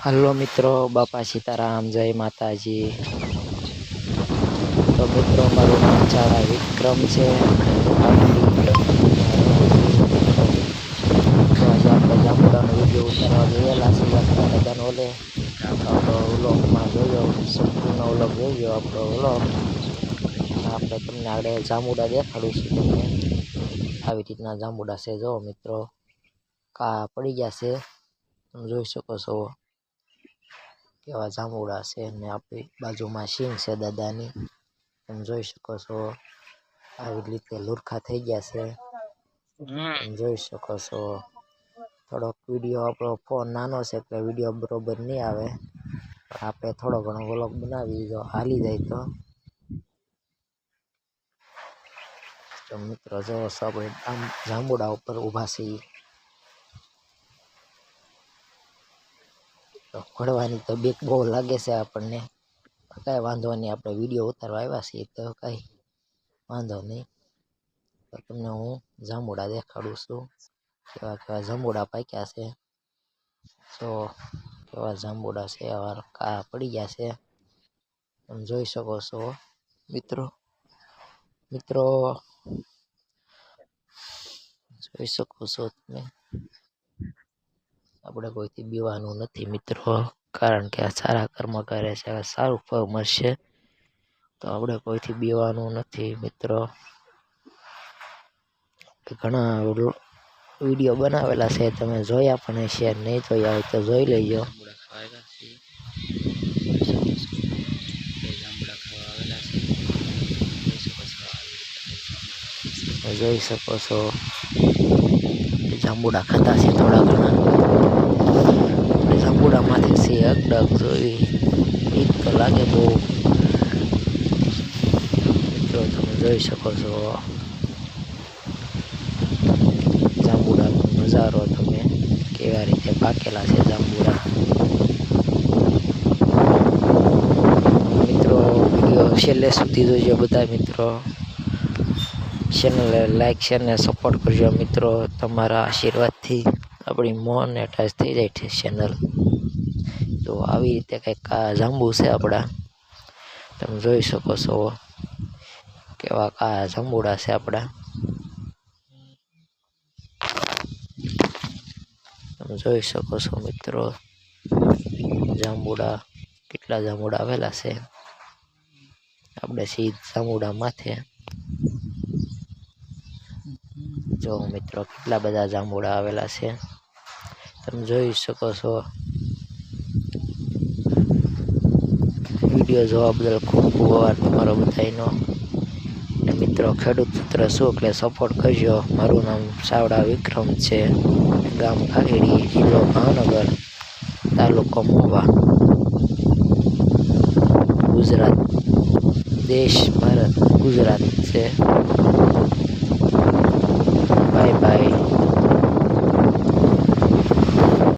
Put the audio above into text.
Hello મિત્રો, બાપા સીતારામ, જય માતાજી। તો મિત્રો, મારું નામ ચારા વિક્રમ છે અને હું આવેલી તો આજે આપણે જાંબુડાનો વિડીયો ઉતારવા ગયેલા છીએ આપણા દાદાનો ઓલે આપણો વ્લોગમાં જોયો, સંપૂર્ણ વ્લોગ જોયો આપણો વ્લોગ। આપણે તમને આગળ જાંબુડા દેખાડીશું તમને આવી રીતના જાંબુડા છે। જો મિત્રો, કા પડી ગયા છે, તમે જોઈ શકો છો કેવા જાંબુડા છે ને આપણી બાજુમાં સિંગ છે દાદાની, તમે જોઈ શકો છો। આવી રીતે લુરખા થઈ ગયા છે, તમે જોઈ શકો છો। થોડોક વિડીયો આપણો ફોન નાનો છે એટલે વિડીયો બરોબર નહીં આવે, પણ આપણે થોડો ઘણો વ્લોગ બનાવી જો હાલી જાય તો મિત્રો જો આપણે જાંબુડા ઉપર ઊભા છીએ। તો પડવાની તો બીક બહુ લાગે છે આપણને, કાંઈ વાંધો નહીં, આપણે વિડીયો ઉતારવા આવ્યા છીએ તો કાંઈ વાંધો નહીં। તો તમને હું જાંબુડા દેખાડું છું, કેવા કેવા જાંબુડા પાક્યા છે। તો કેવા જાંબુડા છે, આવા કા પડી ગયા છે, તમે જોઈ શકો છો મિત્રો। જોઈ શકો છો તમે, આપણે કોઈથી બીવાનું નથી મિત્રો, કારણ કે આ સારા કર્મ કરે છે, સારું ફળ મળશે, તો આપણે કોઈથી બીવાનું નથી મિત્રો। ઘણા વિડીયો બનાવેલા છે, તમે જોયા પણ હશે, નહીં જોયા હોય તો જોઈ લેજો। જોઈ શકો છો જાંબુડા ખાતા છે થોડા ઘણા, જાંબુડામાંથી છે અગડગ જોઈ બીક તો લાગે બહુ મિત્રો, તમે જોઈ શકો છો જાંબુડાનો નજારો, તમે કેવા રીતે પાકેલા છે જાંબુડા। મિત્રો, વિડીયો છેલ્લે સુધી જોજો બધા મિત્રો, ચેનલ લાઈક શેર ને સપોર્ટ કરજો મિત્રો, તમારા આશીર્વાદથી આપણી મોનેટાઈઝ થઈ જાય છે ચેનલ। તો આવી રીતે કંઈક જાંબુ છે આપણા, તમે જોઈ શકો છો કેવા કા જાંબુડા છે આપણા, તમે જોઈ શકો છો મિત્રો જાંબુડા, કેટલા જાંબુડા આવેલા છે આપણે સીધ જાંબુડા માથે। જો મિત્રો, કેટલા બધા જાંબુડા આવેલા છે, તમે જોઈ શકો છો। વિડીયો જોવા બદલ ખૂબ ખૂબ આભાર તમારો બધાનો, અને મિત્રો ખેડૂત પુત્ર છું એટલે સપોર્ટ કરજો। મારું નામ ચાવડા વિક્રમ છે, ગામ ખાખેડી, જિલ્લો ભાવનગર, તાલુકો મહુવા, ગુજરાત, દેશ ભારત ગુજરાત છે।